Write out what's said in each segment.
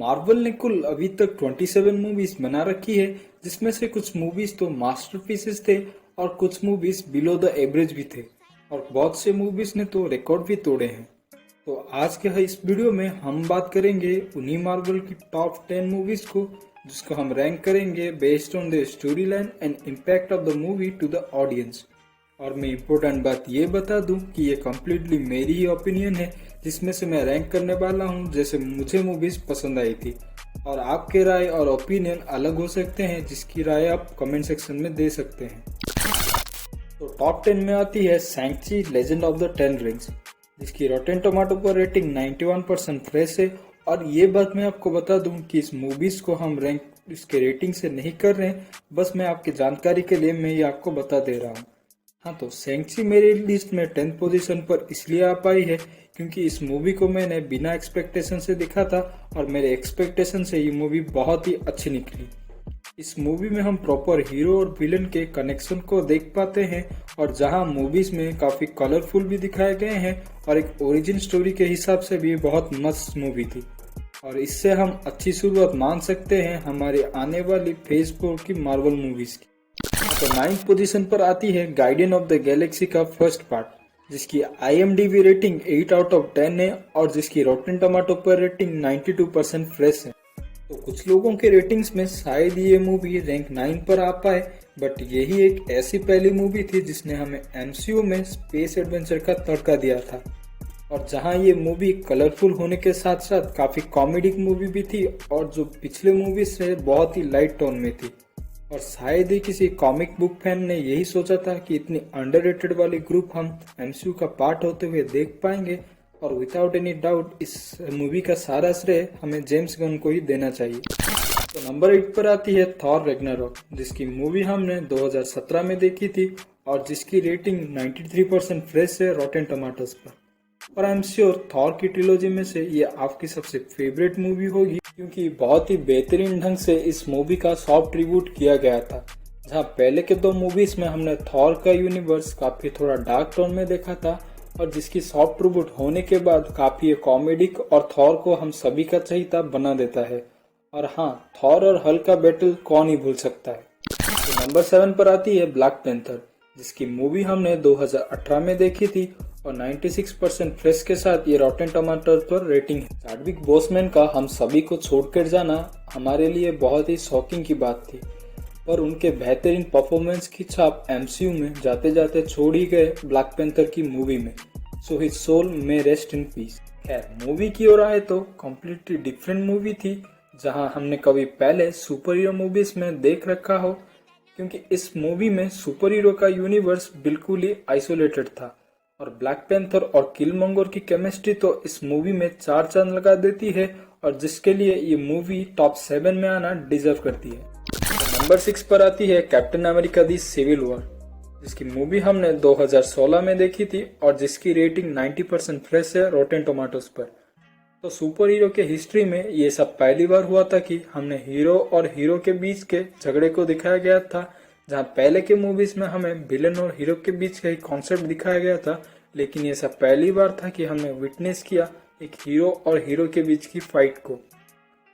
Marvel ने कुल अभी तक 27 मूवीज बना रखी है, जिसमें से कुछ मूवीज तो मास्टरपीसेस थे और कुछ मूवीज बिलो द एवरेज भी थे और बहुत से मूवीज ने तो रिकॉर्ड भी तोड़े हैं। तो आज के इस वीडियो में हम बात करेंगे उन्हीं मार्वल की टॉप 10 मूवीज को, जिसको हम रैंक करेंगे based on the story line and impact of the movie two the audience. और मैं इम्पोर्टेंट बात ये बता दूं कि ये कम्प्लीटली मेरी ही ओपिनियन है, जिसमें से मैं रैंक करने वाला हूं जैसे मुझे मूवीज पसंद आई थी। और आपके राय और ओपिनियन अलग हो सकते हैं, जिसकी राय आप कमेंट सेक्शन में दे सकते हैं। तो टॉप 10 में आती है शैंग-ची लेजेंड ऑफ द 10 रिंग्स, जिसकी रॉटेन टोमेटो पर रेटिंग 91% फ्रेश है। और ये बात मैं आपको बता दूं कि इस मूवीज को हम रैंक इसके रेटिंग से नहीं कर रहे हैं, बस मैं आपकी जानकारी के लिए मैं ये आपको बता दे रहा हूँ। हाँ, तो शैंग-ची मेरी लिस्ट में 10th पोजीशन पर इसलिए आ पाई है क्योंकि इस मूवी को मैंने बिना एक्सपेक्टेशन से देखा था और मेरे एक्सपेक्टेशन से ये मूवी बहुत ही अच्छी निकली। इस मूवी में हम प्रॉपर हीरो और विलन के कनेक्शन को देख पाते हैं, और जहां मूवीज में काफी कलरफुल भी दिखाए गए हैं और एक ओरिजिन स्टोरी के हिसाब से भी बहुत मस्त मूवी थी। और इससे हम अच्छी शुरुआत मान सकते हैं हमारी आने वाली फेज 4 की मार्वल मूवीज की। तो 9th पोजीशन पर आती है गार्डियन ऑफ द गैलेक्सी का फर्स्ट पार्ट, जिसकी IMDb रेटिंग 8 आउट ऑफ 10 है और जिसकी रॉटेन टोमेटो पर रेटिंग 92% फ्रेश है। तो कुछ लोगों के रेटिंग्स में शायद ये मूवी रैंक 9 पर आ पाए, बट यही एक ऐसी पहली मूवी थी जिसने हमें MCU में स्पेस एडवेंचर का तड़का दिया था। और जहां ये मूवी कलरफुल होने के साथ साथ काफी कॉमेडिक मूवी भी थी, और जो पिछले मूवी से बहुत ही लाइट टोन में थी। और शायद ही किसी कॉमिक बुक फैन ने यही सोचा था कि इतनी अंडररेटेड वाली ग्रुप हम MCU का पार्ट होते हुए देख पाएंगे। और विदाउट एनी डाउट इस मूवी का सारा श्रेय हमें जेम्स गन को ही देना चाहिए। तो नंबर 8 पर आती है थॉर रैग्नारोक, जिसकी मूवी हमने 2017 में देखी थी और जिसकी रेटिंग 93% फ्रेश है रॉटेन टोमेटोज पर। और आई एम श्योर थॉर की ट्रिलॉजी में से ये आपकी सबसे फेवरेट मूवी होगी, क्योंकि बहुत ही बेहतरीन ढंग से इस मूवी का सॉफ्ट ट्रिब्यूट किया गया था। जहां पहले के 2 मूवीज में हमने थॉर का यूनिवर्स काफी थोड़ा डार्क टोन में देखा था, और जिसकी सॉफ्ट ट्रिब्यूट होने के बाद काफी कॉमेडिक और थॉर को हम सभी का चहीता बना देता है। और हाँ, थॉर और हल्क का बैटल कौन ही भूल सकता है। तो नंबर 7 पर आती है ब्लैक पैंथर, जिसकी मूवी हमने 2018 में देखी थी और 96% फ्रेश के साथ ये रॉटेन टोमेटो पर रेटिंग है। चैडविक बोसमैन का हम सभी को छोड़कर जाना हमारे लिए बहुत ही शॉकिंग की बात थी, पर उनके बेहतरीन परफॉर्मेंस की छाप MCU में जाते जाते छोड़ ही गए ब्लैक पैंथर की मूवी में। सो हिज सोल में रेस्ट इन पीस। खैर, मूवी की ओर आए तो कम्प्लीटली डिफरेंट मूवी थी, जहां हमने कभी पहले सुपर हीरो मूवीज में देख रखा हो, क्योंकि इस मूवी में सुपर हीरो का यूनिवर्स बिल्कुल ही आइसोलेटेड था। और ब्लैक पैंथर और किलमोंगर की केमिस्ट्री तो इस मूवी में 4 चांद लगा देती है, और जिसके लिए ये मूवी टॉप 7 में आना डिजर्व करती है। तो नंबर 6 पर आती है कैप्टन अमेरिका दी सिविल वॉर, जिसकी मूवी हमने 2016 में देखी थी और जिसकी रेटिंग 90% फ्रेश है रॉटेन टोमेटोज पर। तो सुपर हीरो के हिस्ट्री में ये सब पहली बार हुआ था कि हमने हीरो और हीरो के बीच के झगड़े को दिखाया गया था, जहां पहले के मूवीज में हमें विलन और हीरो के बीच का ही कॉन्सेप्ट दिखाया गया था, लेकिन ये सब पहली बार था कि हमने विटनेस किया एक हीरो और हीरो के बीच की फाइट को।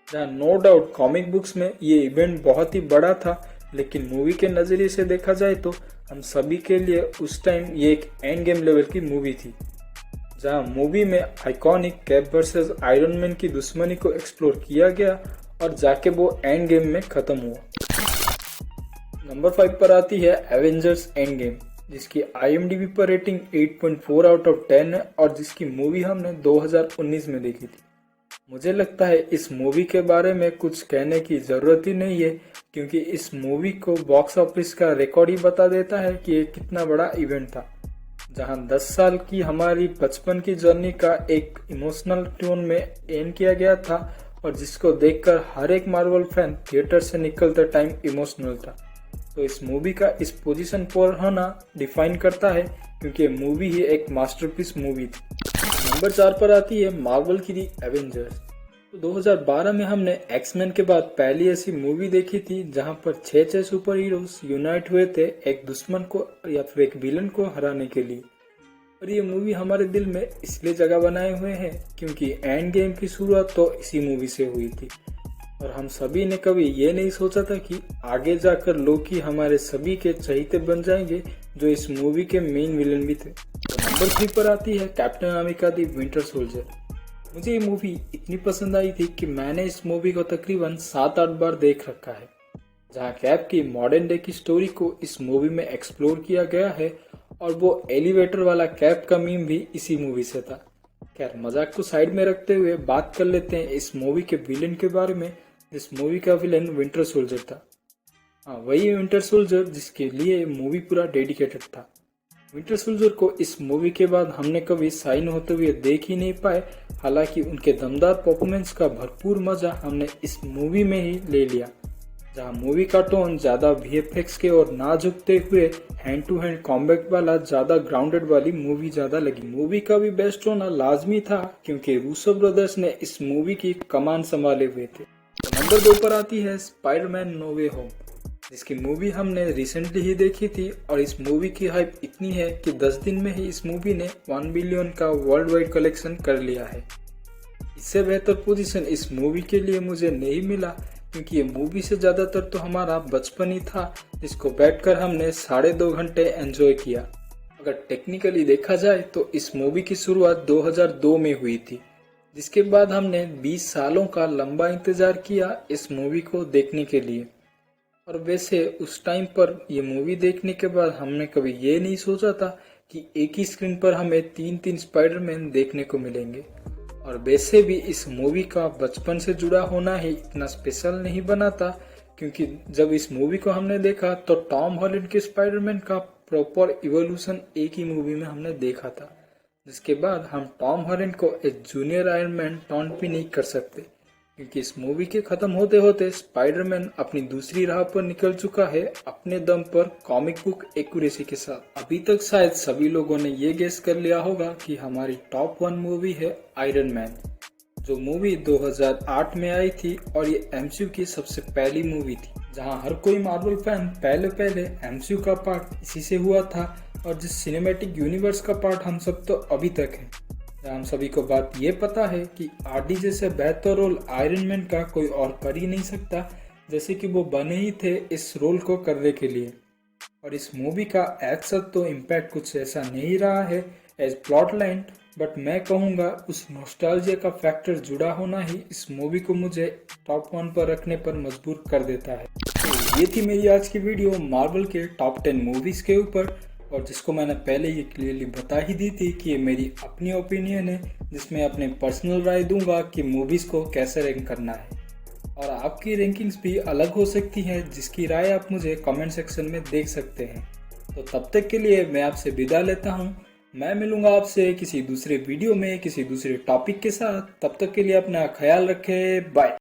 जहां नो डाउट कॉमिक बुक्स में ये इवेंट बहुत ही बड़ा था, लेकिन मूवी के नजरिए से देखा जाए तो हम सभी के लिए उस टाइम ये एक एंड गेम लेवल की मूवी थी, जहां मूवी में iconic cap versus iron man की दुश्मनी को एक्सप्लोर किया गया और जाके वो एंड गेम में खत्म हुआ। नंबर 5 पर आती है एवेंजर्स एंड गेम, जिसकी IMDb पर रेटिंग 8.4 आउट ऑफ 10 है और जिसकी मूवी हमने 2019 में देखी थी। मुझे लगता है इस मूवी के बारे में कुछ कहने की जरूरत ही नहीं है, क्योंकि इस मूवी को बॉक्स ऑफिस का रिकॉर्ड ही बता देता है कि ये कितना बड़ा इवेंट था, जहां 10 साल की हमारी बचपन की जर्नी का एक इमोशनल टोन में एंड किया गया था, और जिसको देखकर हर एक मार्वल फैन थिएटर से निकलते टाइम इमोशनल था। तो इस मूवी का इस पोजीशन पर होना डिफाइन करता है, क्योंकि मूवी ही एक मास्टरपीस मूवी थी। नंबर 4 पर आती है मार्वल की दी एवेंजर्स। तो 2012 में हमने एक्समैन के बाद पहली ऐसी मूवी देखी थी जहां पर 6 सुपर हीरोज यूनाइट हुए थे एक दुश्मन को या फिर एक विलन को हराने के लिए। और ये मूवी हमारे दिल में इसलिए जगह बनाए हुए हैं क्योंकि एंड गेम की शुरुआत तो इसी मूवी से हुई थी और हम सभी ने कभी ये नहीं सोचा था कि आगे जाकर लोकी हमारे सभी के चहीते बन जाएंगे जो इस मूवी के मेन विलन भी थे। तो नंबर 3 पर आती है कैप्टन अमेरिका दी विंटर सोल्जर। मुझे ये मूवी इतनी पसंद आई थी कि मैंने इस मूवी को तकरीबन 7-8 बार देख रखा है, जहाँ कैप की मॉडर्न डे की स्टोरी को इस मूवी में एक्सप्लोर किया गया है और वो एलिवेटर वाला कैप का मीम भी इसी मूवी से था। खैर मजाक को साइड में रखते हुए बात कर लेते हैं इस मूवी के विलेन के बारे में। इस मूवी का विलेन विंटर सोल्जर था। हाँ, वही विंटर सोल्जर जिसके लिए मूवी पूरा डेडिकेटेड था। विंटर सोल्जर को इस मूवी के बाद हमने कभी साइन होते हुए देख ही नहीं पाए, हालांकि उनके दमदार परफॉर्मेंस का भरपूर मजा हमने इस मूवी में ही ले लिया, जहां मूवी का टोन ज्यादा वीएफएक्स के और ना झुकते हुए हैंड टू हैंड कॉम्बैट वाला ज्यादा ग्राउंडेड वाली मूवी ज्यादा लगी। मूवी का भी बेस्ट होना लाजमी था क्योंकि रूसो ब्रदर्स ने इस मूवी की कमान संभाले हुए थे। तो नंबर 2 पर आती है स्पाइडरमैन नो वे होम, जिसकी मूवी हमने रिसेंटली ही देखी थी और इस मूवी की हाइप इतनी है कि 10 दिन में ही इस मूवी ने 1 बिलियन का वर्ल्ड वाइड कलेक्शन कर लिया है। इससे बेहतर पोजीशन इस मूवी के लिए मुझे नहीं मिला क्योंकि ये मूवी से ज़्यादातर तो हमारा बचपन ही था, जिसको बैठकर हमने 2.5 घंटे एंजॉय किया। अगर टेक्निकली देखा जाए तो इस मूवी की शुरुआत 2002 में हुई थी, जिसके बाद हमने 20 सालों का लंबा इंतज़ार किया इस मूवी को देखने के लिए। और वैसे उस टाइम पर ये मूवी देखने के बाद हमने कभी ये नहीं सोचा था कि एक ही स्क्रीन पर हमें 3-3 स्पाइडरमैन देखने को मिलेंगे। और वैसे भी इस मूवी का बचपन से जुड़ा होना ही इतना स्पेशल नहीं बनाता क्योंकि जब इस मूवी को हमने देखा तो टॉम हॉलैंड के स्पाइडरमैन का प्रॉपर इवोल्यूशन एक ही मूवी में हमने देखा था, जिसके बाद हम टॉम हॉलैंड को एक जूनियर आयरन मैन टॉन्ट भी नहीं कर सकते क्योंकि इस मूवी के खत्म होते होते स्पाइडरमैन अपनी दूसरी राह पर निकल चुका है अपने दम पर कॉमिक बुक एक्यूरेसी के साथ। अभी तक शायद सभी लोगों ने ये गेस कर लिया होगा कि हमारी टॉप 1 मूवी है आयरन मैन, जो मूवी 2008 में आई थी और ये एमसीयू की सबसे पहली मूवी थी, जहां हर कोई मार्वल फैन पहले एमसीयू का पार्ट इसी से हुआ था और जिस सिनेमैटिक यूनिवर्स का पार्ट हम सब तो अभी तक है, जहाँ हम सभी को बात ये पता है कि आरडी जैसे बेहतर रोल आयरन मैन का कोई और कर ही नहीं सकता, जैसे कि वो बने ही थे इस रोल को करने के लिए। और इस मूवी का एज सच तो इम्पैक्ट कुछ ऐसा नहीं रहा है एज प्लॉट लाइन, बट मैं कहूँगा उस नॉस्टैल्जिया का फैक्टर जुड़ा होना ही इस मूवी को मुझे टॉप 1 पर रखने पर मजबूर कर देता है। तो ये थी मेरी आज की वीडियो मार्वल के टॉप 10 मूवीज़ के ऊपर, और जिसको मैंने पहले ये क्लियरली बता ही दी थी कि ये मेरी अपनी ओपिनियन है, जिसमें अपने पर्सनल राय दूंगा कि मूवीज़ को कैसे रैंक करना है। और आपकी रैंकिंग्स भी अलग हो सकती हैं, जिसकी राय आप मुझे कमेंट सेक्शन में देख सकते हैं। तो तब तक के लिए मैं आपसे विदा लेता हूँ। मैं मिलूंगा आपसे किसी दूसरे वीडियो में किसी दूसरे टॉपिक के साथ। तब तक के लिए अपना ख्याल रखें। बाय।